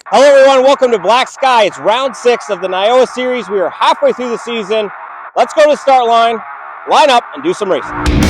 Hello everyone, welcome to Black Sky. It's round 6 of the Iowa series. We are halfway through the season. Let's go to the start line, line up, and do some racing.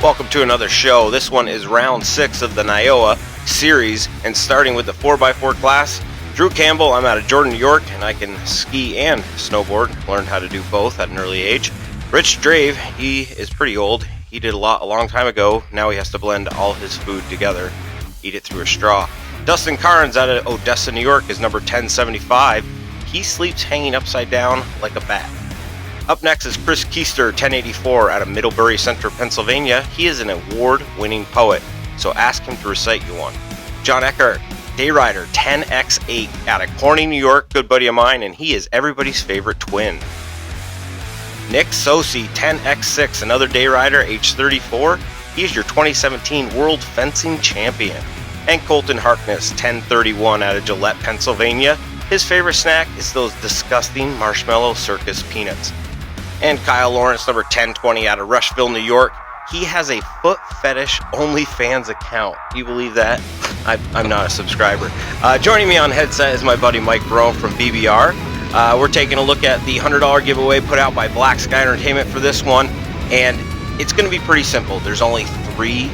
Welcome to another show. This one is round 6 of the Iowa series, and starting with the 4x4 class, Drew Campbell. I'm out of Jordan, New York, and I can ski and snowboard. Learned how to do both at an early age. Rich Drave, he is pretty old. He did a long time ago. Now he has to blend all his food together, eat it through a straw. Dustin Carnes out of Odessa, New York is number 1075. He sleeps hanging upside down like a bat. Up next is Chris Keister, 1084, out of Middlebury Center, Pennsylvania. He is an award-winning poet, so ask him to recite you one. John Eckhart, day rider, 10x8, out of Corning, New York, good buddy of mine, and he is everybody's favorite twin. Nick Sosi, 10x6, another day rider, age 34. He's your 2017 World Fencing Champion. And Colton Harkness, 1031, out of Gillette, Pennsylvania. His favorite snack is those disgusting Marshmallow Circus peanuts. And Kyle Lawrence, number 1020, out of Rushville, New York. He has a foot fetish OnlyFans account. You believe that? I'm not a subscriber. Joining me on headset is my buddy Mike Barone from BBR. We're taking a look at the $100 giveaway put out by Black Sky Entertainment for this one. And it's going to be pretty simple. There's only 3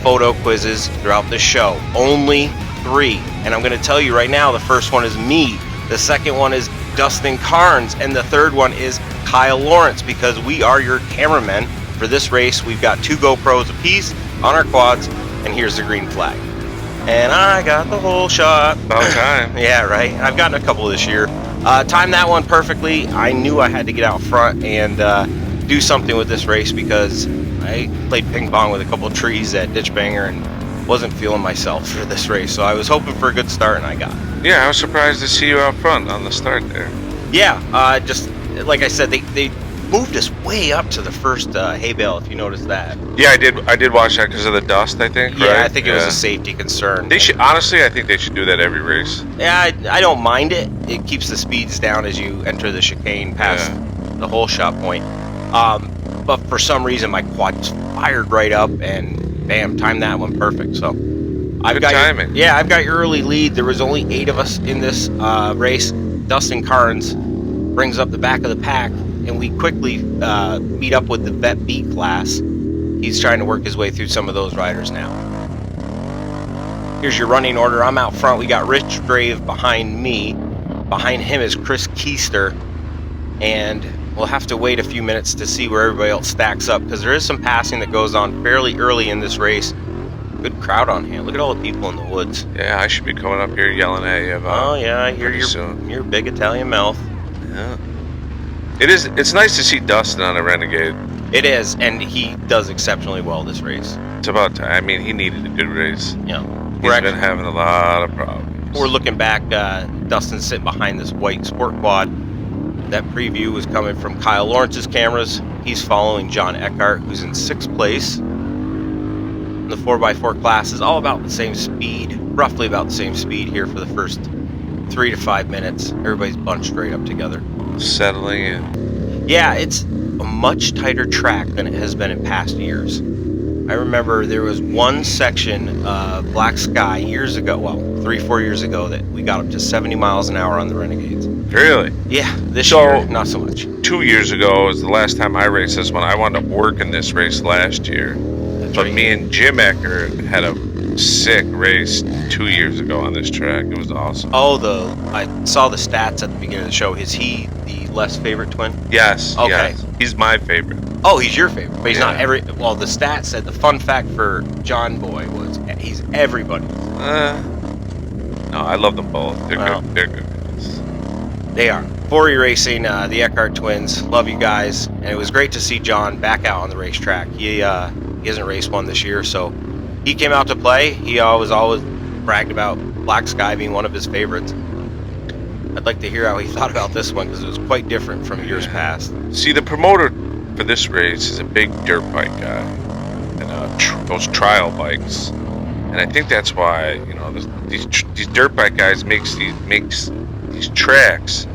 photo quizzes throughout the show. Only 3. And I'm going to tell you right now, the first one is me. The second one is Dustin Carnes, and the third one is Kyle Lawrence, because we are your cameramen for this race. We've got 2 GoPros apiece on our quads, and here's the green flag. And I got the whole shot. About time. Yeah, right. I've gotten a couple this year. Timed that one perfectly. I knew I had to get out front and do something with this race because I played ping pong with a couple of trees at Ditch Banger and wasn't feeling myself for this race. So I was hoping for a good start, and I got it. Yeah, I was surprised to see you out front on the start there. Yeah, just like I said, they moved us way up to the first hay bale, if you noticed that. Yeah, I did watch that because of the dust, I think. Yeah, right? I think it was a safety concern. They should, honestly, I think they should do that every race. Yeah, I don't mind it. It keeps the speeds down as you enter the chicane past the hole shot point. But for some reason, my quad just fired right up, and bam, timed that one perfect. So I've got timing. I've got your early lead. There was only 8 of us in this race. Dustin Carnes brings up the back of the pack, and we quickly meet up with the Vet B class. He's trying to work his way through some of those riders now. Here's your running order. I'm out front. We got Rich Drave behind me. Behind him is Chris Keister, and we'll have to wait a few minutes to see where everybody else stacks up, because there is some passing that goes on fairly early in this race. Good crowd on hand. Look at all the people in the woods. Yeah, I should be coming up here yelling at you about. Oh yeah, I hear your big Italian mouth. Yeah. It's nice to see Dustin on a Renegade. It is, and he does exceptionally well this race. It's about time. I mean, he needed a good race. Yeah, He's been having a lot of problems. We're looking back. Dustin's sitting behind this white sport quad. That preview was coming from Kyle Lawrence's cameras. He's following John Eckhart, who's in 6th place. The 4x4 class is all about the same speed, roughly about the same speed here for the first 3 to 5 minutes. Everybody's bunched right up together. Settling in. Yeah, it's a much tighter track than it has been in past years. I remember there was one section of Black Sky years ago, 3-4 years ago, that we got up to 70 miles an hour on the Renegades. Really? Yeah, this year, not so much. 2 years ago was the last time I raced this one. I wound up working this race last year. But me and Jim Eckert had a sick race 2 years ago on this track. It was awesome. Oh, I saw the stats at the beginning of the show. Is he the less favorite twin? Yes. Okay. Yes. He's my favorite. Oh, he's your favorite, but he's not Yeah. Well, the stat said the fun fact for John Boy was he's everybody. No, I love them both. They're Well. good. They're good guys. They are. 4E Racing, the Eckhart twins. Love you guys, and it was great to see John back out on the racetrack. He hasn't raced one this year, so he came out to play. He always bragged about Black Sky being one of his favorites. I'd like to hear how he thought about this one because it was quite different from years past. See, the promoter for this race is a big dirt bike guy, and those trial bikes, and I think that's why these dirt bike guys makes these tracks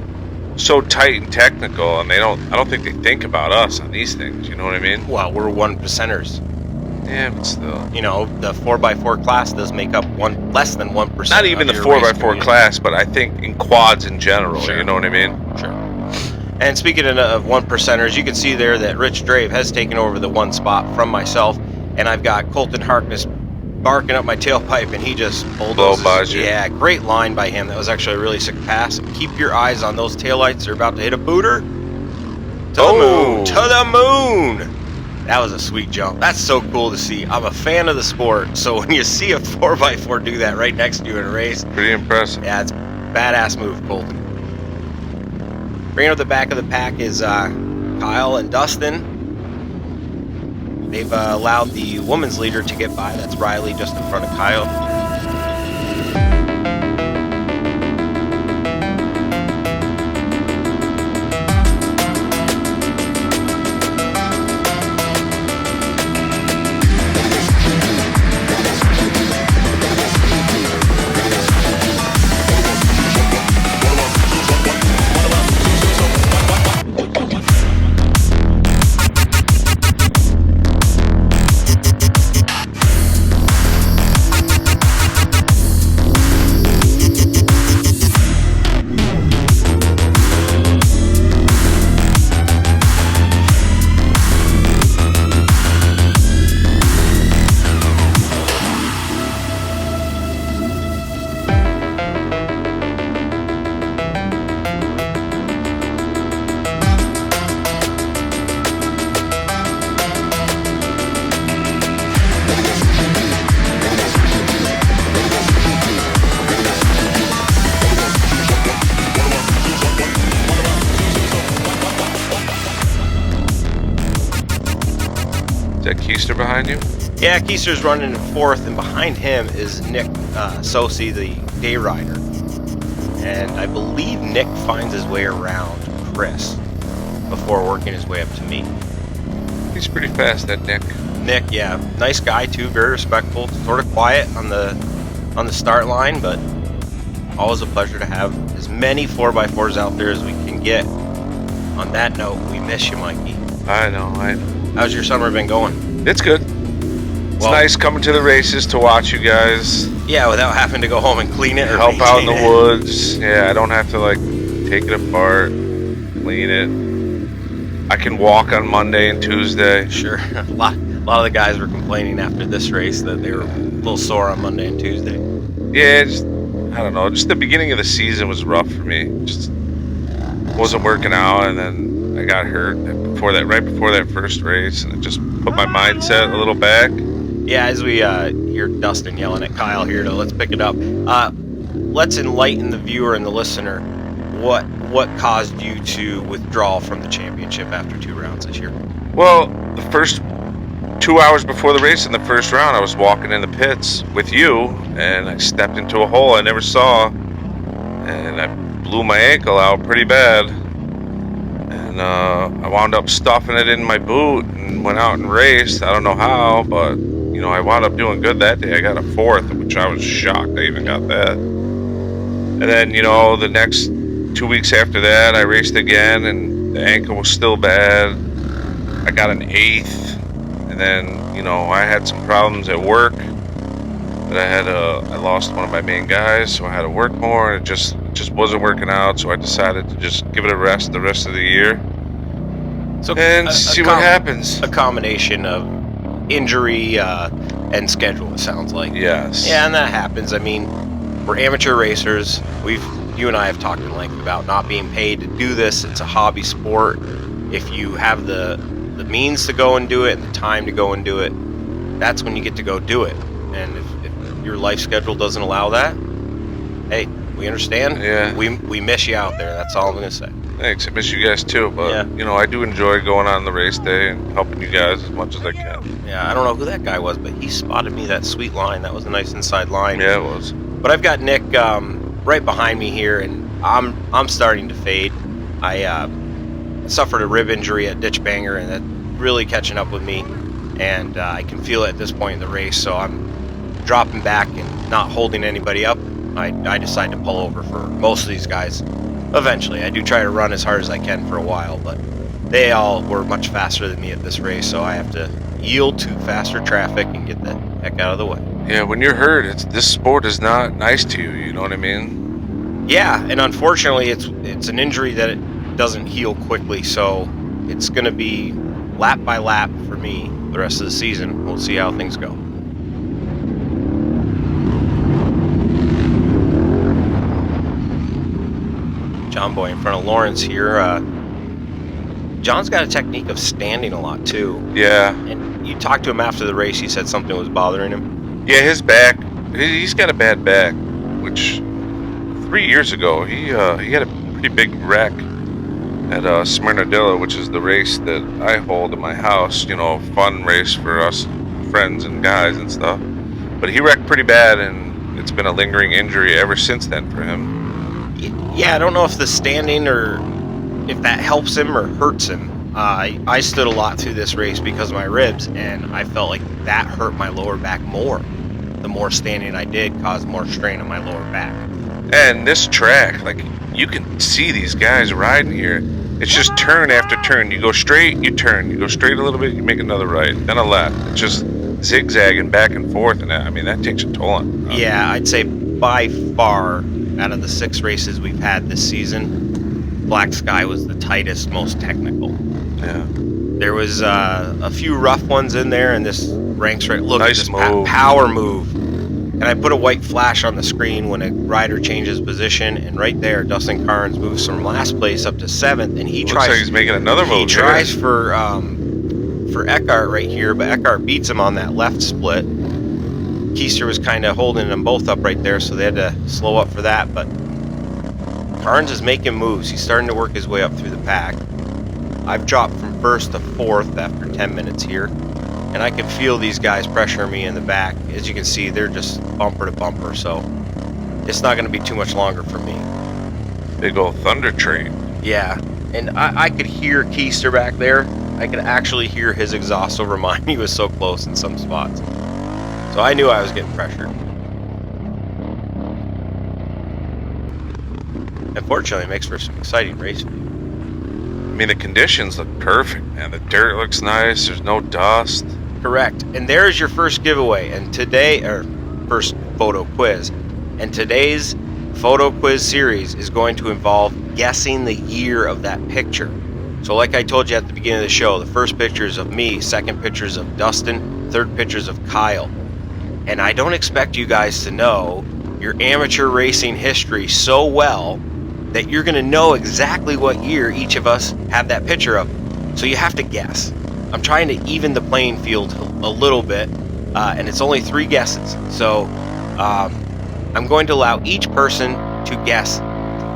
so tight and technical, and I don't think they think about us on these things. You know what I mean? Well, we're 1%ers. Yeah, but still. The 4x4 class does make up less than 1%. Not even the 4x4 class, but I think in quads in general. Sure. You know what I mean? Sure. And speaking of 1%ers, you can see there that Rich Drave has taken over the one spot from myself, and I've got Colton Harkness barking up my tailpipe, and he just bulldozes. Blow by you. Yeah, great line by him. That was actually a really sick pass. Keep your eyes on those taillights. They're about to hit a booter. To the moon. To the moon. That was a sweet jump. That's so cool to see. I'm a fan of the sport, so when you see a 4x4 do that right next to you in a race, Pretty impressive. yeah, it's a badass move, Colton. Bringing up the back of the pack is Kyle and Dustin. They've allowed the women's leader to get by. That's Riley just in front of Kyle. Is that Keister behind you? Yeah, Keister's running in fourth, and behind him is Nick Sosi, the day rider. And I believe Nick finds his way around Chris before working his way up to me. He's pretty fast, that Nick. Nick, yeah, nice guy too, very respectful, sort of quiet on the start line, but always a pleasure to have as many 4x4s out there as we can get. On that note, we miss you, Mikey. I know. How's your summer been going? It's good. It's Well- nice coming to the races to watch you guys. Yeah, without having to go home and clean it or Help out in the maintain it. woods. Yeah, I don't have to take it apart, clean it. I can walk on Monday and Tuesday. Sure. A lot of the guys were complaining after this race that they were a little sore on Monday and Tuesday. Yeah, I don't know. Just the beginning of the season was rough for me. Just wasn't working out, and then I got hurt right before that first race, and it just put my mindset a little back. Yeah, as we hear Dustin yelling at Kyle here, let's pick it up. Let's enlighten the viewer and the listener. What caused you to withdraw from the championship after 2 rounds this year? Well, the first 2 hours before the race in the first round, I was walking in the pits with you, and I stepped into a hole I never saw, and I blew my ankle out pretty bad. And I wound up stuffing it in my boot and went out and raced. I don't know how, but I wound up doing good that day. I got a 4th, which I was shocked I even got that. And then, the next 2 weeks after that, I raced again, and the ankle was still bad. I got an 8th, and then, I had some problems at work that I lost one of my main guys, so I had to work more, and it just wasn't working out, so I decided to just give it a rest the rest of the year and see what happens. A combination of injury, end schedule, it sounds like. Yes. Yeah, and that happens. I mean, we're amateur racers. You and I have talked in length about not being paid to do this. It's a hobby sport. If you have the means to go and do it and the time to go and do it, that's when you get to go do it. And if your life schedule doesn't allow that, hey, we understand. Yeah. We miss you out there. That's all I'm going to say. Thanks. I miss you guys too. But, Yeah. I do enjoy going on the race day and helping you guys as much as I can. Yeah, I don't know who that guy was, but he spotted me that sweet line. That was a nice inside line. Yeah, it was. But I've got Nick right behind me here, and I'm starting to fade. I suffered a rib injury at Ditch Banger, and that's really catching up with me. And I can feel it at this point in the race, so I'm dropping back and not holding anybody up. I decide to pull over for most of these guys. Eventually, I do try to run as hard as I can for a while, but they all were much faster than me at this race, so I have to yield to faster traffic and get the heck out of the way. Yeah, when you're hurt, this sport is not nice to you. You know what I mean? Yeah, and unfortunately, it's an injury that it doesn't heal quickly, so it's going to be lap by lap for me the rest of the season. We'll see how things go. John Boy in front of Lawrence here. John's got a technique of standing a lot too. Yeah. And you talked to him after the race. He said something was bothering him. Yeah, his back. He's got a bad back, which 3 years ago he had a pretty big wreck at Smyrnadilla, which is the race that I hold in my house. Fun race for us friends and guys and stuff. But he wrecked pretty bad, and it's been a lingering injury ever since then for him. Yeah, I don't know if the standing or if that helps him or hurts him. I stood a lot through this race because of my ribs, and I felt like that hurt my lower back more. The more standing I did caused more strain on my lower back. And this track, you can see these guys riding here. It's just turn after turn. You go straight, you turn. You go straight a little bit, you make another right, then a left. It's just zigzagging back and forth, and that takes a toll on. Yeah, I'd say by far, out of the 6 races we've had this season, Black Sky was the tightest, most technical. Yeah. There was a few rough ones in there, and this ranks right. Look nice at this move. Power move. And I put a white flash on the screen when a rider changes position, and right there, Dustin Carnes moves from last place up to 7th, and he Looks tries. Like he's making another move. He tries for Eckhart right here, but Eckhart beats him on that left split. Keister was kind of holding them both up right there, so they had to slow up for that. But Carnes is making moves. He's starting to work his way up through the pack. I've dropped from 1st to 4th after 10 minutes here, and I can feel these guys pressuring me in the back. As you can see, they're just bumper to bumper, so it's not going to be too much longer for me. Big old thunder train. Yeah, and I could hear Keister back there. I could actually hear his exhaust over mine. He was so close in some spots. So I knew I was getting pressured. Unfortunately, it makes for some exciting racing. I mean, the conditions look perfect, man. The dirt looks nice. There's no dust. Correct. And there's your first giveaway. And first photo quiz. And today's photo quiz series is going to involve guessing the year of that picture. So like I told you at the beginning of the show, the first picture is of me, second picture is of Dustin, third picture is of Kyle. And I don't expect you guys to know your amateur racing history so well that you're going to know exactly what year each of us have that picture of. So you have to guess. I'm trying to even the playing field a little bit, and it's only 3 guesses. So I'm going to allow each person to guess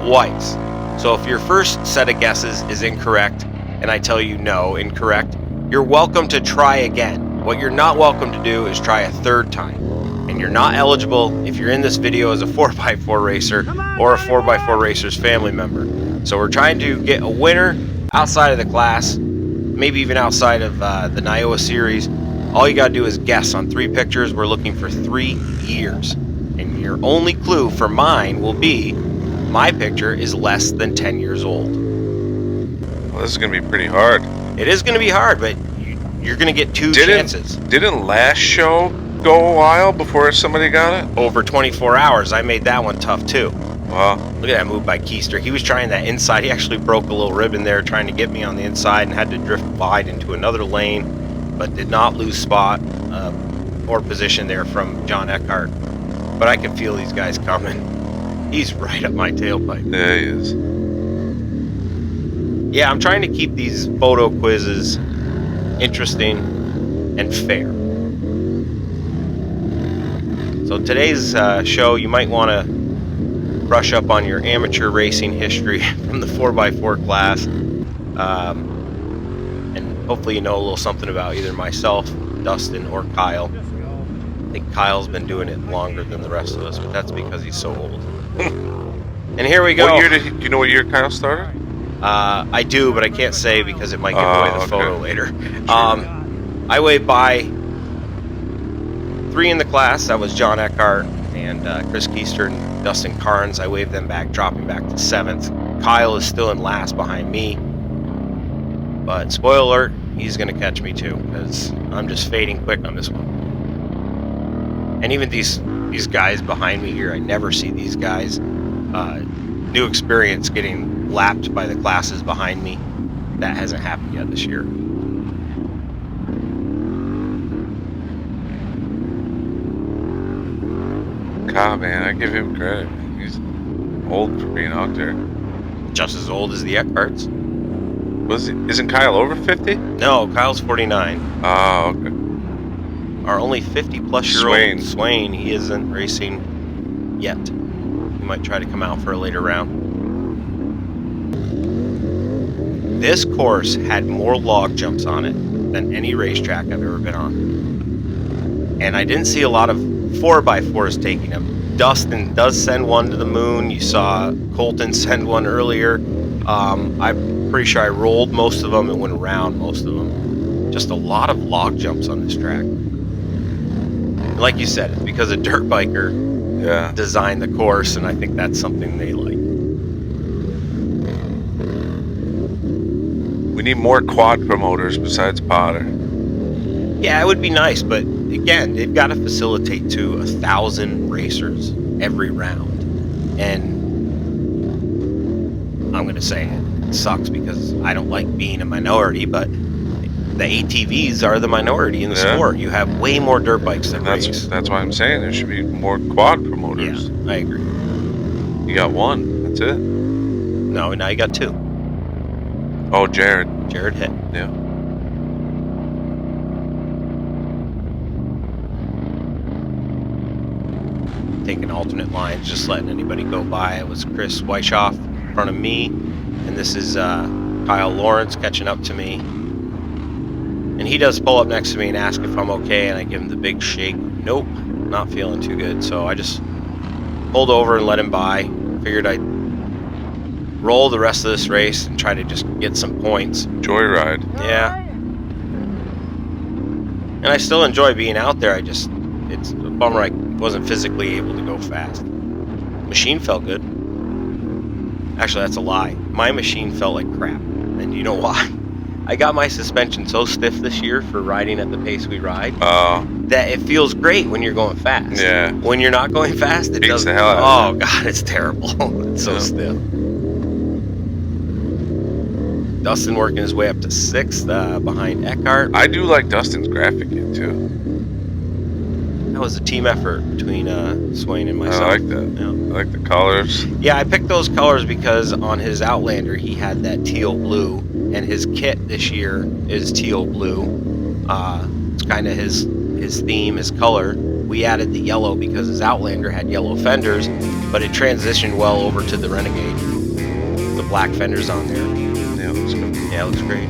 twice. So if your first set of guesses is incorrect, and I tell you no, incorrect, you're welcome to try again. What you're not welcome to do is try a 3rd time. And you're not eligible if you're in this video as a 4x4 racer or a 4x4 racer's family member. So we're trying to get a winner outside of the class, maybe even outside of the Niowa series. All you gotta do is guess on 3 pictures. We're looking for 3 years. And your only clue for mine will be my picture is less than 10 years old. Well, this is going to be pretty hard. It is going to be hard, but you're going to get 2 chances. Didn't last show go a while before somebody got it? Over 24 hours. I made that one tough too. Wow. Look at that move by Keister. He was trying that inside. He actually broke a little ribbon there trying to get me on the inside and had to drift wide into another lane, but did not lose spot. poor position there from John Eckhart, but I can feel these guys coming. He's right up my tailpipe. There he is. Yeah, I'm trying to keep these photo quizzes interesting and fair. So today's show, you might want to brush up on your amateur racing history from the 4x4 class. And hopefully you know a little something about either myself, Dustin, or Kyle. I think Kyle's been doing it longer than the rest of us, but that's because he's so old. And here we go. What year do you know what year Kyle started? I do, but I can't say because it might give away the photo later. Sure. I waved by 3 in the class. That was John Eckhart and Chris Keister and Dustin Carnes. I waved them back, dropping back to 7th. Kyle is still in last behind me. But spoiler alert, he's going to catch me too, because I'm just fading quick on this one. And even these guys behind me here, I never see these guys. New experience getting lapped by the classes behind me. That hasn't happened yet this year. Kyle, man, I give him credit. He's old for being out there. Just as old as the Eckharts. Isn't Kyle over 50? No, Kyle's 49. Oh, okay. Our only 50-plus-year-old Swain, he isn't racing yet. He might try to come out for a later round. This course had more log jumps on it than any racetrack I've ever been on. And I didn't see a lot of 4x4s taking them. Dustin does send one to the moon. You saw Colton send one earlier. I'm pretty sure I rolled most of them and went around most of them. Just a lot of log jumps on this track. And like you said, it's because a dirt biker designed the course, and I think that's something they like. We need more quad promoters besides Potter. Yeah, it would be nice, but again, they've got to facilitate to 1,000 racers every round. And I'm going to say it sucks because I don't like being a minority, but the ATVs are the minority in the sport. You have way more dirt bikes that race. That's why I'm saying there should be more quad promoters. Yeah, I agree. You got one. That's it. No, now you got 2. Oh, Jared hit. Yeah. Taking alternate lines, just letting anybody go by. It was Chris Weishoff in front of me, and this is Kyle Lawrence catching up to me. And he does pull up next to me and ask if I'm okay, and I give him the big shake. Nope, not feeling too good. So I just pulled over and let him by. Figured I'd roll the rest of this race and try to just get some points. Joyride. Yeah. And I still enjoy being out there. It's a bummer I wasn't physically able to go fast. Machine felt good. Actually, that's a lie. My machine felt like crap. And you know why? I got my suspension so stiff this year for riding at the pace we ride that it feels great when you're going fast. Yeah. When you're not going fast, it doesn't. The hell out of God, it's terrible. It's so stiff. Dustin working his way up to 6th behind Eckhart. I do like Dustin's graphic kit too. That was a team effort between Swain and myself. I like that. Yeah. I like the colors. Yeah, I picked those colors because on his Outlander he had that teal blue, and his kit this year is teal blue. It's kind of his theme, his color. We added the yellow because his Outlander had yellow fenders, but it transitioned well over to the Renegade. The black fenders on there. Yeah, it looks good. Yeah, it looks great.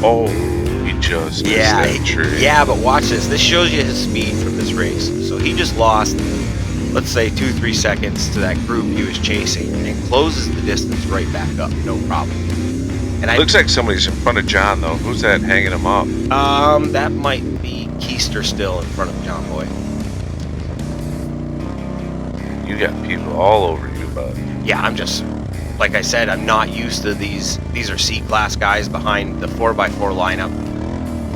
Oh, he just missed that tree. Yeah, but watch this. This shows you his speed from this race. So he just lost, let's say, 2-3 seconds to that group he was chasing, and closes the distance right back up, no problem. And Looks like somebody's in front of John though. Who's that hanging him up? That might be Keister still in front of John Boy. You got people all over you, bud. Yeah, I'm just, like I said, I'm not used to these. These are C-class guys behind the 4x4 lineup,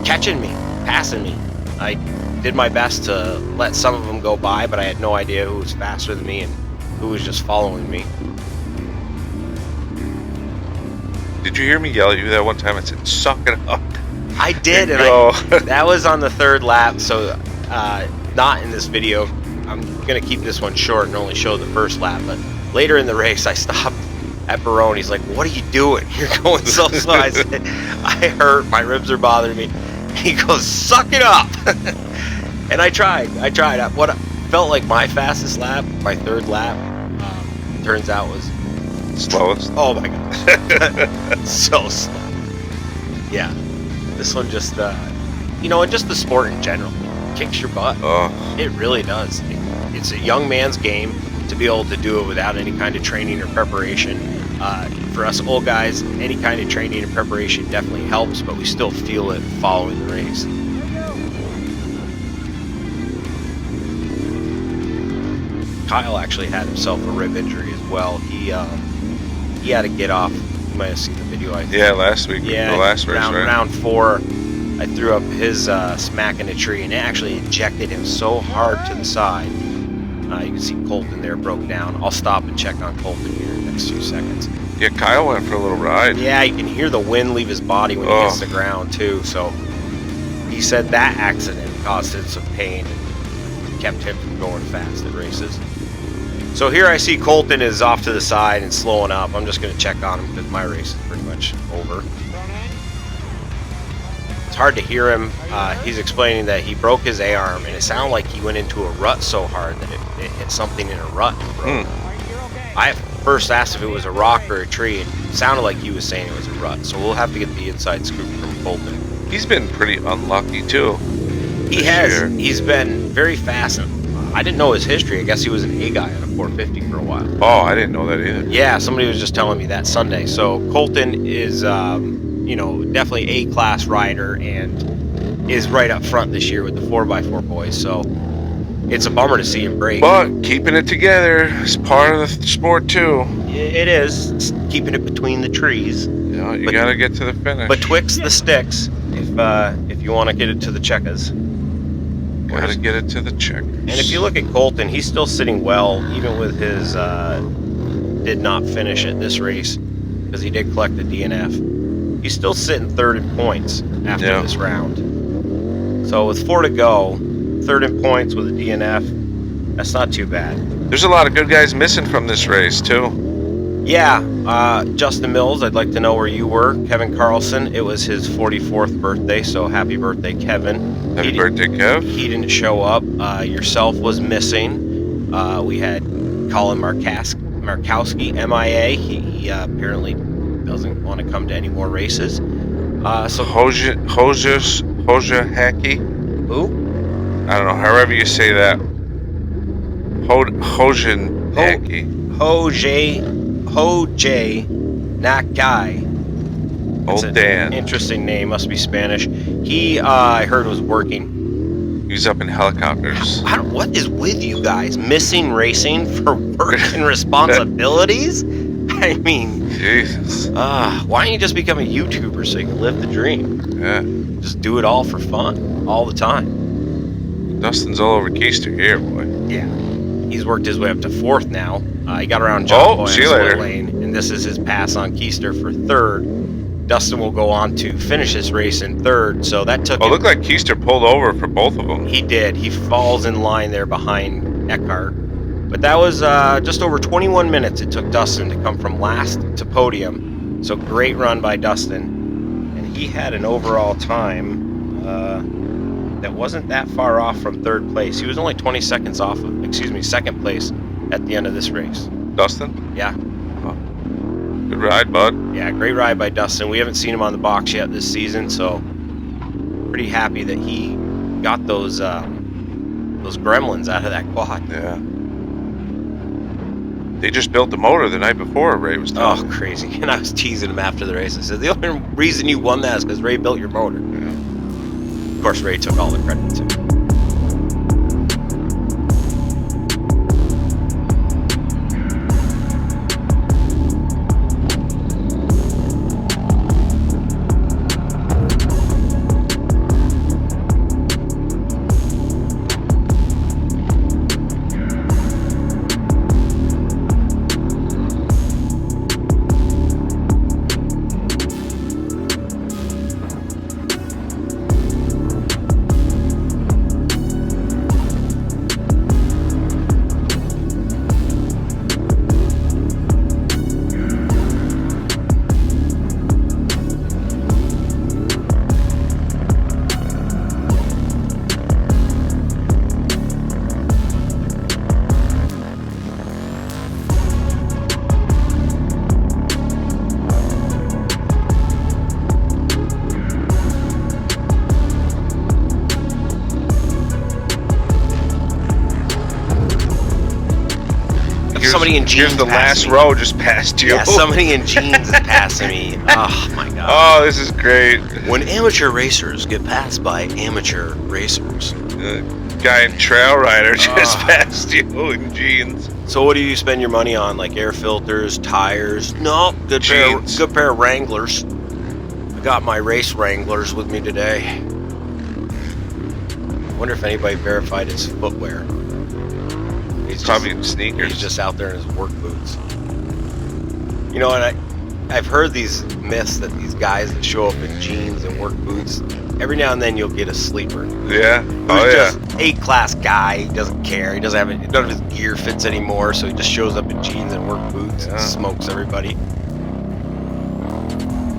catching me, passing me. I did my best to let some of them go by, but I had no idea who was faster than me and who was just following me. Did you hear me yell at you that one time? I said, "Suck it up." I did, and that was on the third lap, so not in this video. I'm going to keep this one short and only show the first lap, but later in the race, I stopped at Barone. He's like, "What are you doing? You're going so slow." I said, "I hurt. My ribs are bothering me." He goes, "Suck it up." And I tried. What felt like my fastest lap, my third lap, turns out was slowest. Oh my gosh. So slow. Yeah. This one just, and just the sport in general kicks your butt. Oh. It really does. It's a young man's game to be able to do it without any kind of training or preparation. For us old guys, any kind of training and preparation definitely helps, but we still feel it following the race. Kyle actually had himself a rib injury as well. He had to get off. You might have seen the video. Last week. Yeah, the last race, right? Round 4, I threw up his smack in a tree, and it actually ejected him so hard to the side. You can see Colton there broke down. I'll stop and check on Colton here in the next few seconds. Yeah, Kyle went for a little ride. Yeah, you can hear the wind leave his body when he hits the ground too. So he said that accident caused him some pain and kept him from going fast at races. So here I see Colton is off to the side and slowing up. I'm just going to check on him because my race is pretty much over. It's hard to hear him. He's explaining that he broke his A-arm, and it sounded like he went into a rut so hard that it hit something in a rut and broke. I first asked if it was a rock or a tree, and it sounded like he was saying it was a rut. So we'll have to get the inside scoop from Colton. He's been pretty unlucky too. He has. He's been very fast. I didn't know his history. I guess he was an A guy on a 450 for a while. Oh, I didn't know that either. Yeah, somebody was just telling me that Sunday. So Colton is, definitely A-class rider and is right up front this year with the 4x4 boys. So it's a bummer to see him break. But keeping it together is part of the sport too. It is. It's keeping it between the trees. Yeah, you got to get to the finish. Betwixt the sticks, if you want to get it to the checkers. Got to get it to the check. And if you look at Colton, he's still sitting well, even with his did not finish at this race because he did collect the DNF. He's still sitting third in points after this round. So with 4 to go, third in points with a DNF, that's not too bad. There's a lot of good guys missing from this race too. Yeah, Justin Mills, I'd like to know where you were. Kevin Carlson, it was his 44th birthday, so happy birthday, Kevin. Happy birthday, Kev. He didn't show up. Yourself was missing. We had Colin Markowski, MIA. He apparently doesn't want to come to any more races. So Hoja Hacky. Who? I don't know. However you say that. Hojan Hacky. Hoj Nakai. Old Dan. Interesting name. Must be Spanish. He, I heard, was working. He's up in helicopters. What is with you guys? Missing racing for work and responsibilities? I mean, Jesus. Why don't you just become a YouTuber so you can live the dream? Yeah. Just do it all for fun, all the time. Dustin's all over Keister here, boy. Yeah. He's worked his way up to 4th now. He got around John Boy on the lane, and this is his pass on Keister for 3rd. Dustin will go on to finish this race in 3rd, so that took him. Looked like Keister pulled over for both of them. He did. He falls in line there behind Eckhart. But that was just over 21 minutes it took Dustin to come from last to podium. So great run by Dustin. And he had an overall time that wasn't that far off from 3rd place. He was only 20 seconds off of, 2nd place at the end of this race. Dustin? Yeah. Oh. Good ride, bud. Yeah, great ride by Dustin. We haven't seen him on the box yet this season, so pretty happy that he got those gremlins out of that quad. Yeah. They just built the motor the night before Ray was done. Oh, crazy. And I was teasing him after the race. I said, the only reason you won that is because Ray built your motor. Yeah. Of course, Ray took all the credit, too. somebody in jeans Here's the last me. row just past you. Yeah, somebody in jeans is passing me. Oh my god. Oh, this is great. When amateur racers get passed by amateur racers. Guy in Trail Rider just passed you in jeans. So what do you spend your money on? Like air filters, tires? No, good pair of Wranglers. I got my race Wranglers with me today. I wonder if anybody verified his footwear. He's probably in sneakers. He's just out there in his work boots. You know what? I've heard these myths that these guys that show up in jeans and work boots, every now and then you'll get a sleeper. Yeah. Who's just A-class guy. He doesn't care. He doesn't have none of his gear fits anymore, so he just shows up in jeans and work boots and smokes everybody.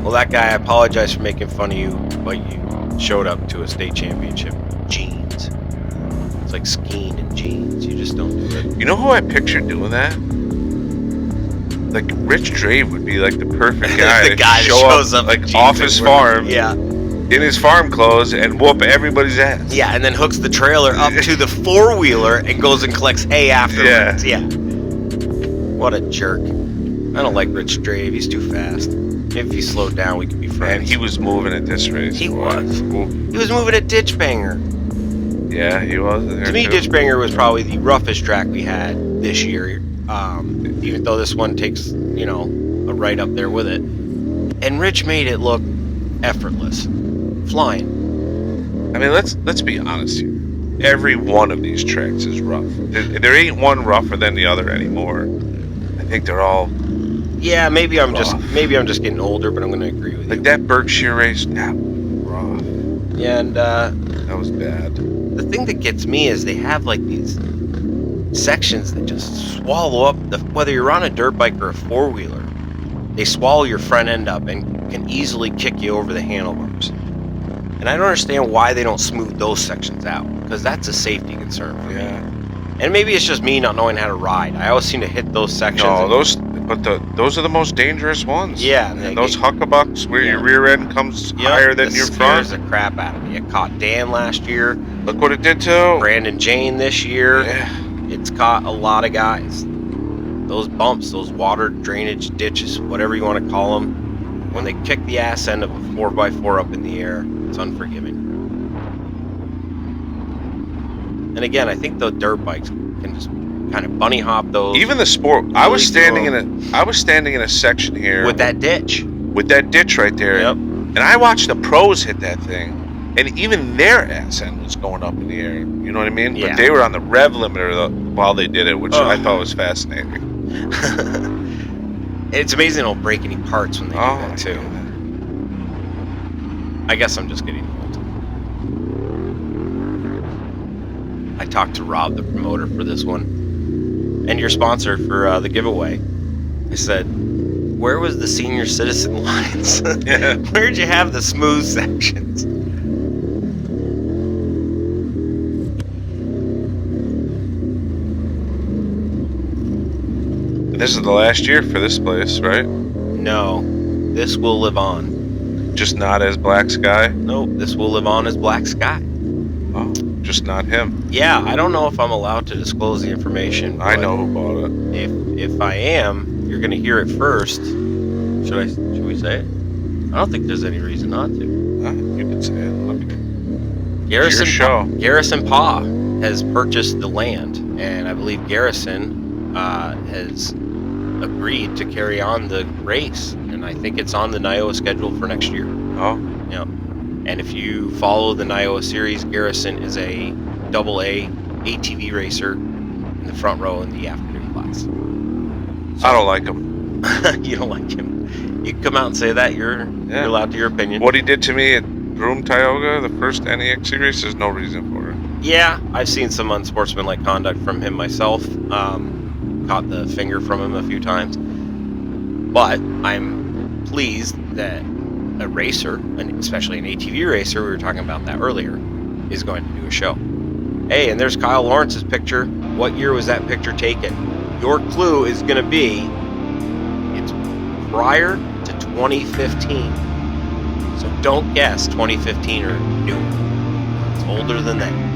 Well, that guy, I apologize for making fun of you, but you showed up to a state championship in jeans. It's like skiing in jeans. You just don't do it. You know who I pictured doing that? Like Rich Drave would be like the perfect guy. The guy that shows up like off his farm. Yeah. In his farm clothes and whoop everybody's ass. Yeah, and then hooks the trailer up to the four-wheeler and goes and collects hay afterwards. Yeah. What a jerk. I don't like Rich Drave. He's too fast. Maybe if he slowed down, we could be friends. And he was moving at this race. He was. He was moving at Ditch Banger. Yeah, he was. To me, Ditch Banger was probably the roughest track we had this year. Even though this one takes, a right up there with it. And Rich made it look effortless. Flying. I mean, let's be honest here. Every one of these tracks is rough. There ain't one rougher than the other anymore. I think they're all. Yeah, maybe I'm just getting older, but I'm going to agree with you. Like that Berkshire race, that was rough. Yeah, and that was bad. The thing that gets me is they have like these sections that just swallow up whether you're on a dirt bike or a four-wheeler. They swallow your front end up and can easily kick you over the handlebars. And I don't understand why they don't smooth those sections out, because that's a safety concern for me. And maybe it's just me not knowing how to ride. I always seem to hit those sections. No, those are the most dangerous ones. Yeah, and those huckabucks where your rear end comes higher than your front. Scares the crap out of me. It caught Dan last year. Look what it did to Brandon Jane this year. Yeah. It's caught a lot of guys. Those bumps, those water drainage ditches, whatever you want to call them, when they kick the ass end of a 4x4 up in the air, it's unforgiving. And again, I think the dirt bikes can just kind of bunny hop those. Even the sport. I was standing in a section here with that ditch. With that ditch right there. Yep. And I watched the pros hit that thing, and even their ass end was going up in the air. You know what I mean? Yeah. But they were on the rev limiter while they did it, which I thought was fascinating. It's amazing they don't break any parts when they do that too. God. I guess I'm just getting old. I talked to Rob, the promoter for this one, and your sponsor for the giveaway. I said, where was the senior citizen lines? Yeah. Where'd you have the smooth sections? This is the last year for this place, right? No, this will live on. Just not as Black Sky? Nope, this will live on as Black Sky. Oh, just not him. Yeah, I don't know if I'm allowed to disclose the information. I know who bought it. If I am, you're going to hear it first. Should we say it? I don't think there's any reason not to. You can say it. Garrison Pa has purchased the land, and I believe Garrison has agreed to carry on the race, and I think it's on the NIOA schedule for next year. Oh. Yep. And if you follow the NIOA series, Garrison is a AA ATV racer in the front row in the afternoon class. So, I don't like him. You don't like him. You can come out and say that. You're allowed to your opinion. What he did to me at Broome Tioga, the first NEXC race, there's no reason for it. Yeah, I've seen some unsportsmanlike conduct from him myself. Caught the finger from him a few times. But I'm pleased that a racer, and especially an ATV racer, we were talking about that earlier, is going to do a show. Hey, and there's Kyle Lawrence's picture. What year was that picture taken? Your clue is going to be, it's prior to 2015. So don't guess 2015 or newer. It's older than that.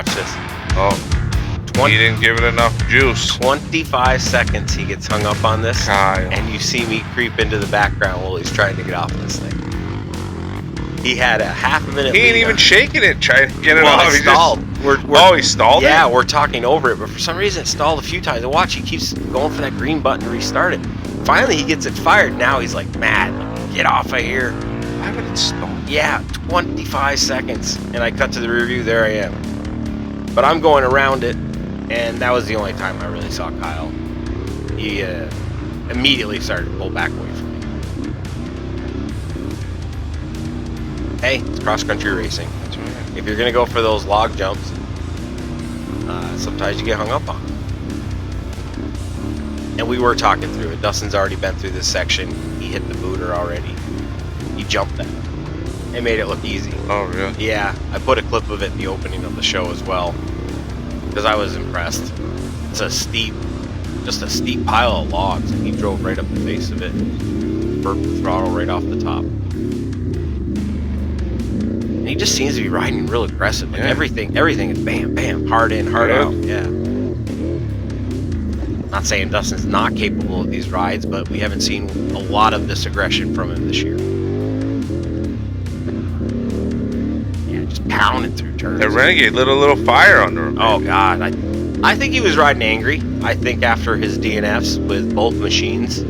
Watch this. Oh, he didn't give it enough juice. 25 seconds he gets hung up on this. Kyle. And you see me creep into the background while he's trying to get off this thing. He had a half a minute. He ain't even shaking it, trying to get it well, off. He stalled. He stalled it? Yeah, we're talking over it, but for some reason it stalled a few times. And watch, he keeps going for that green button to restart it. Finally, he gets it fired. Now he's like, mad. Get off of here. Why would it stall? Yeah, 25 seconds. And I cut to the rear view. There I am. But I'm going around it, and that was the only time I really saw Kyle. He immediately started to pull back away from me. Hey, it's cross-country racing. That's right. If you're going to go for those log jumps, sometimes you get hung up on. And we were talking through it. Dustin's already been through this section. He hit the booter already. He jumped that. It made it look easy. Oh, really? Yeah, I put a clip of it in the opening of the show as well, because I was impressed. It's just a steep pile of logs, and he drove right up the face of it, burped the throttle right off the top. And he just seems to be riding real aggressive. Like everything is bam, bam, hard in, hard out. Yeah. Not saying Dustin's not capable of these rides, but we haven't seen a lot of this aggression from him this year. Yeah, just pounding through turns. That Renegade lit a little fire under him. Oh God, I think he was riding angry. I think after his DNFs with both machines,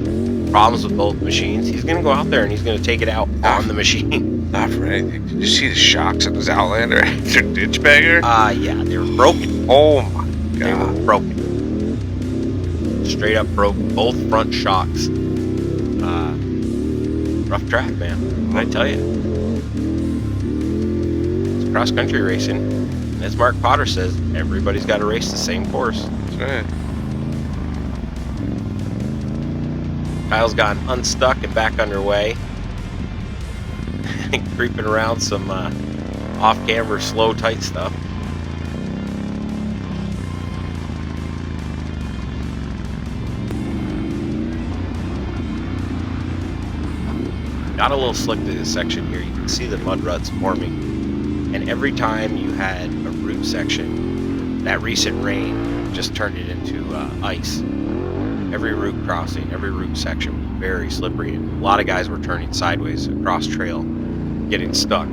problems with both machines, he's gonna go out there and he's gonna take it out on the machine. Not for anything. Did you see the shocks of his Outlander after Ditchbagger? Yeah, they were broken. Oh my God. They were broken. Straight up broke both front shocks. Rough track, man. I tell you. It's cross country racing. As Mark Potter says, everybody's got to race the same course. That's right. Kyle's gotten unstuck and back underway. Creeping around some off-camera, slow, tight stuff. Got a little slick through this section here. You can see the mud ruts forming. And every time you had a root section, that recent rain just turned it into ice. Every root crossing, every root section was very slippery. And a lot of guys were turning sideways across trail, getting stuck.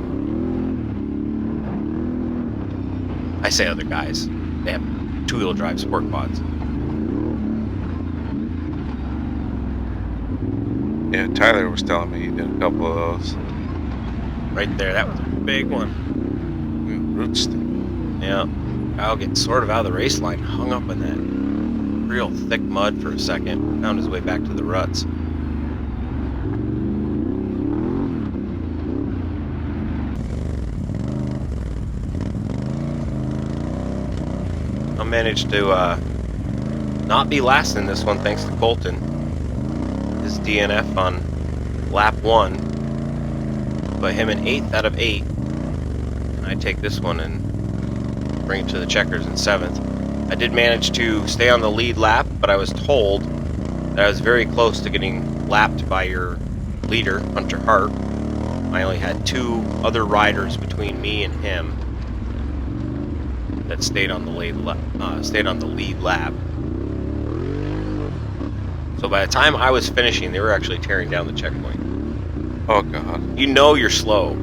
I say other guys. They have two-wheel drive sport quads. Yeah, Tyler was telling me he did a couple of those. Right there, that was a big one. Root stick. Yeah, Kyle getting sort of out of the race line, hung up in that real thick mud for a second, found his way back to the ruts. I managed to not be last in this one thanks to Colton. His DNF on lap 1, but him an 8th out of 8. And I take this one and bring it to the checkers in 7th. I did manage to stay on the lead lap, but I was told that I was very close to getting lapped by your leader, Hunter Hart. I only had 2 other riders between me and him that stayed on the lead lap. So by the time I was finishing, they were actually tearing down the checkpoint. Oh God. You know you're slow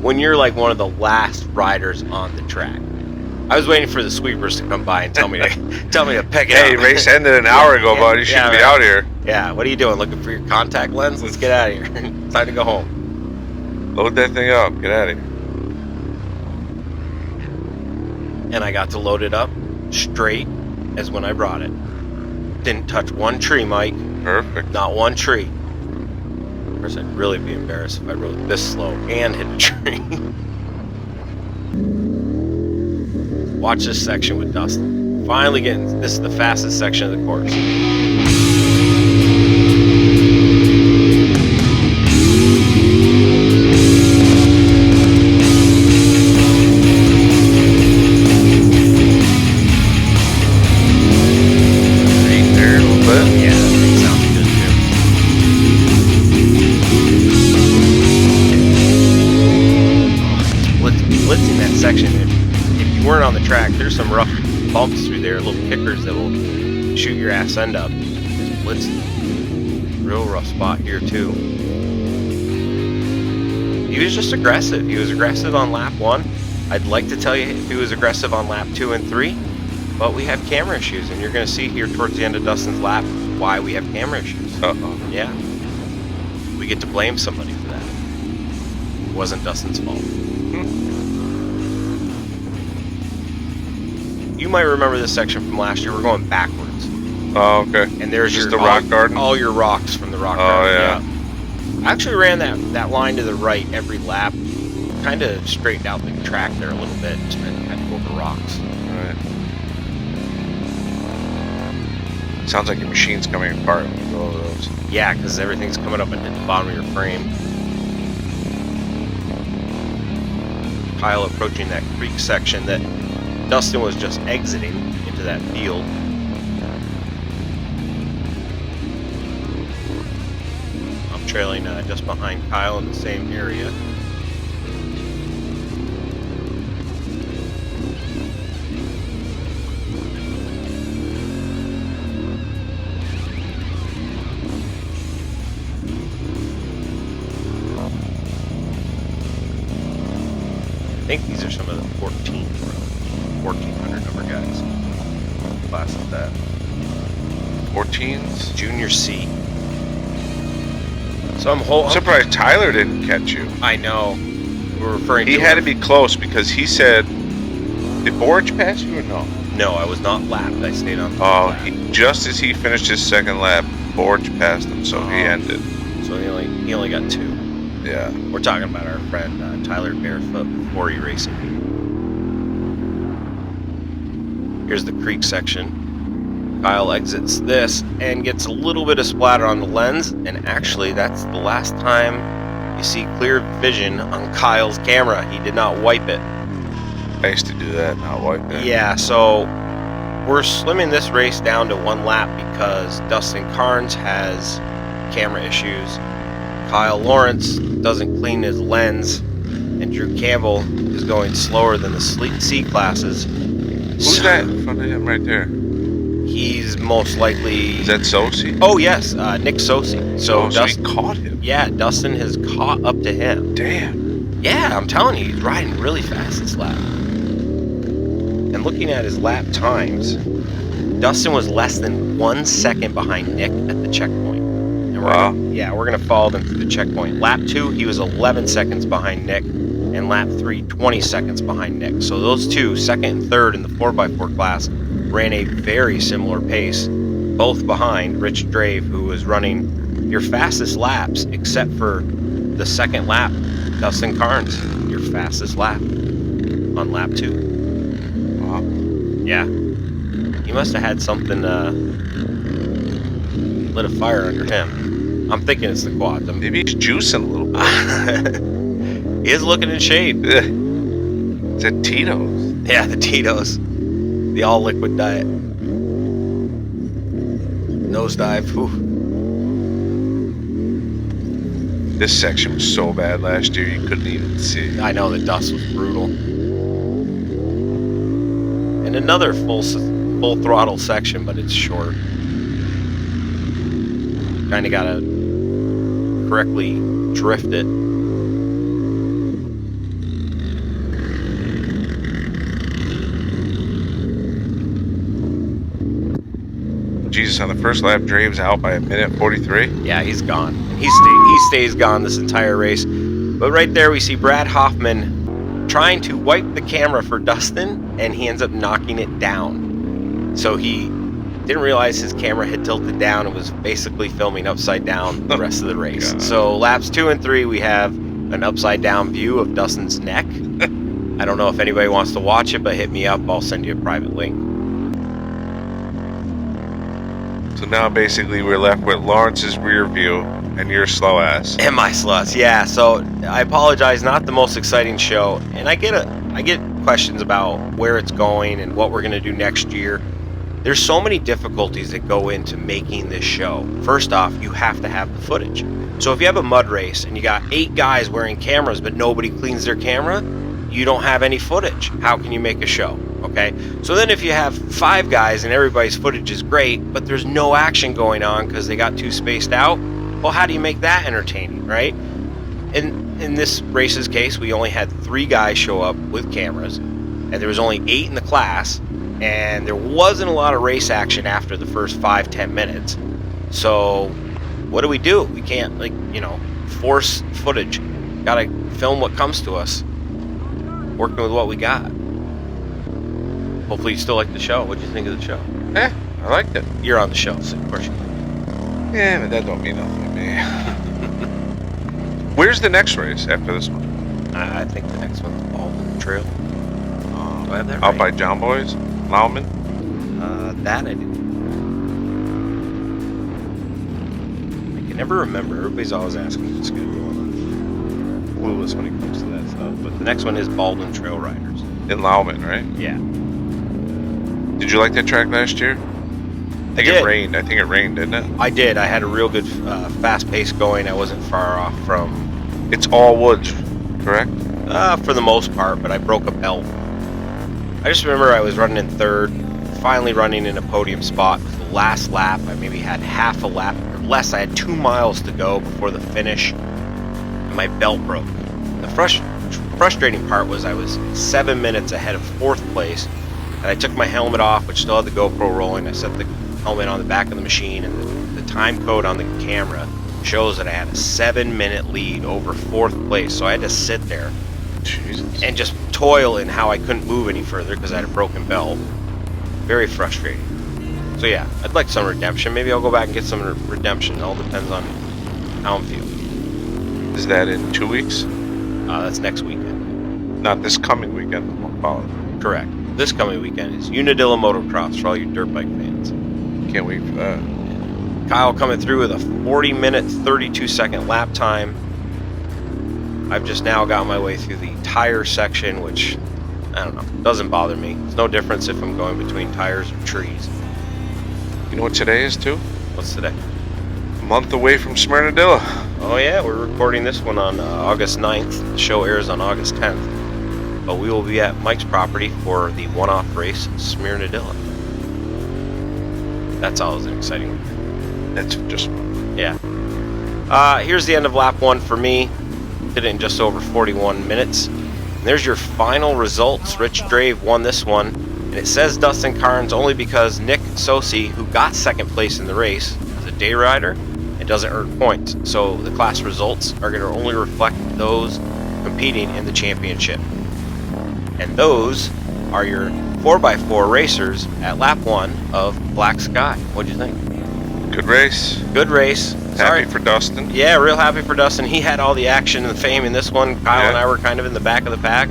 when you're like one of the last riders on the track. I was waiting for the sweepers to come by and tell me to pick it up. Hey, race ended an hour ago, bud. You shouldn't be out here. Yeah, what are you doing? Looking for your contact lens? Let's get out of here. It's time to go home. Load that thing up. Get out of here. And I got to load it up straight as when I brought it. Didn't touch one tree, Mike. Perfect. Not one tree. Of course, I'd really be embarrassed if I rode this slow and hit a tree. Watch this section with Dustin. Finally getting, this is the fastest section of the course. weren't on the track, there's some rough bumps through there, little kickers that will shoot your ass end up. Just blitzed. Real rough spot here too. He was just aggressive. He was aggressive on lap 1. I'd like to tell you if he was aggressive on lap 2 and 3, but we have camera issues, and you're going to see here towards the end of Dustin's lap why we have camera issues. Uh-oh. Yeah. We get to blame somebody for that. It wasn't Dustin's fault. You might remember this section from last year. We're going backwards. Oh, okay. And there's just the rock garden? All your rocks from the rock garden. Yeah. I actually ran that line to the right every lap. Kind of straightened out the track there a little bit. Just had to go over rocks. Right. Sounds like your machine's coming apart when you go over those. Yeah, because everything's coming up into the bottom of your frame. Kyle approaching that creek section that Dustin was just exiting into that field. I'm trailing just behind Kyle in the same area. I think these are some of the 1400 number guys. Class of that. 14s? Junior C. So I'm surprised Tyler didn't catch you. I know. We're referring to... He had to be close because he said... Did Borich pass you or no? No, I was not lapped. I stayed on the lap. Just as he finished his second lap, Borich passed him, so he ended. So he only got 2. Yeah. We're talking about our friend Tyler Barefoot before he racing. Here's the creek section. Kyle exits this and gets a little bit of splatter on the lens, and actually that's the last time you see clear vision on Kyle's camera. He did not wipe it. I used to do that, not wipe it. Yeah, so we're slimming this race down to 1 lap because Dustin Carnes has camera issues. Kyle Lawrence doesn't clean his lens, and Drew Campbell is going slower than the C classes. Who's that in front of him right there? He's most likely... Is that Sosi? Oh, yes, Nick Sosi. So he caught him? Yeah, Dustin has caught up to him. Damn. Yeah, I'm telling you, he's riding really fast this lap. And looking at his lap times, Dustin was less than 1 second behind Nick at the checkpoint. And we're going to follow them through the checkpoint. Lap 2, he was 11 seconds behind Nick. And lap 3, 20 seconds behind Nick. So those two, second and third in the 4x4 class, ran a very similar pace, both behind Rich Drave, who was running your fastest laps, except for the second lap, Dustin Carnes, your fastest lap on lap 2. Wow. Yeah. He must have had something lit a fire under him. I'm thinking it's the quads. Maybe he's juicing a little bit. He is looking in shape. It's at Tito's. Yeah, the Tito's. The all-liquid diet. Nosedive. Whew. This section was so bad last year you couldn't even see. I know, the dust was brutal. And another full throttle section, but it's short. Kind of gotta correctly drift it. Jesus, on the first lap, Drave's out by 1:43. Yeah, he's gone. And he stays gone this entire race. But right there we see Brad Hoffman trying to wipe the camera for Dustin, and he ends up knocking it down. So he didn't realize his camera had tilted down and was basically filming upside down the rest of the race. God. So laps 2 and 3, we have an upside down view of Dustin's neck. I don't know if anybody wants to watch it, but hit me up. I'll send you a private link. So now basically we're left with Lawrence's rear view and your slow ass. And my sluts, yeah. So I apologize, not the most exciting show. And I get questions about where it's going and what we're going to do next year. There's so many difficulties that go into making this show. First off, you have to have the footage. So if you have a mud race and you got 8 guys wearing cameras but nobody cleans their camera, you don't have any footage. How can you make a show? Okay, so then if you have 5 guys and everybody's footage is great, but there's no action going on because they got too spaced out, well, how do you make that entertaining, right? In this race's case, we only had 3 guys show up with cameras, and there was only 8 in the class, and there wasn't a lot of race action after the first 5-10 minutes. So what do? We can't, force footage. Gotta film what comes to us, working with what we got. Hopefully you still like the show. What'd you think of the show? Yeah, I liked it. You're on the show, so of course you can. Yeah, but that don't mean nothing to me. Where's the next race after this one? I think the next one's Baldwin Trail. Do I have that Out right? by John Boy's? Lauman? That I didn't. I can never remember. Everybody's always asking the schedule. I'm clueless when it comes to that stuff. But the next one is Baldwin Trail Riders. In Lauman, right? Yeah. Did you like that track last year? I think it rained. I think it rained, didn't it? I did. I had a real good fast pace going. I wasn't far off from... It's all woods, correct? For the most part, but I broke a belt. I just remember I was running in third, finally running in a podium spot. The last lap, I maybe had half a lap or less. I had 2 miles to go before the finish, and my belt broke. The frustrating part was I was 7 minutes ahead of 4th place, and I took my helmet off, which still had the GoPro rolling. I set the helmet on the back of the machine, and the time code on the camera shows that I had a 7-minute lead over 4th place. So I had to sit there Jesus. and just toil in how I couldn't move any further because I had a broken belt. Very frustrating. So yeah, I'd like some redemption. Maybe I'll go back and get some redemption. It all depends on how I'm feeling. Is that in 2 weeks? That's next weekend. Not this coming weekend. I'll call it. Correct. This coming weekend is Unadilla Motocross for all you dirt bike fans. Can't wait for that. Kyle coming through with a 40-minute, 32-second lap time. I've just now got my way through the tire section, which, I don't know, doesn't bother me. It's no difference if I'm going between tires or trees. You know what today is, too? What's today? A month away from Smyrnadilla. Oh yeah, we're recording this one on August 9th. The show airs on August 10th. But we will be at Mike's property for the one-off race in Smyrnadilla. That's always an exciting weekend. That's just... Yeah. Here's the end of lap 1 for me. Did it in just over 41 minutes. And there's your final results. Rich Drave won this one. And it says Dustin Carnes only because Nick Sosi, who got 2nd place in the race, is a day rider and doesn't earn points. So the class results are going to only reflect those competing in the championship. And those are your 4x4 racers at lap 1 of Black Sky. What'd you think? Good race. Good race. Happy for Dustin. Yeah, real happy for Dustin. He had all the action and the fame in this one. Kyle and I were kind of in the back of the pack.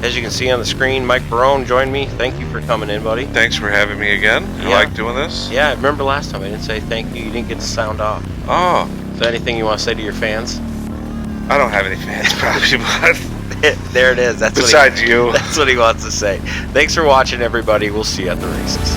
As you can see on the screen, Mike Barone joined me. Thank you for coming in, buddy. Thanks for having me again. You like doing this? Yeah, I remember last time I didn't say thank you. You didn't get to sound off. Oh. Is there anything you want to say to your fans? I don't have any fans, probably, but... There it is. Besides you. That's what he wants to say. Thanks for watching, everybody. We'll see you at the races.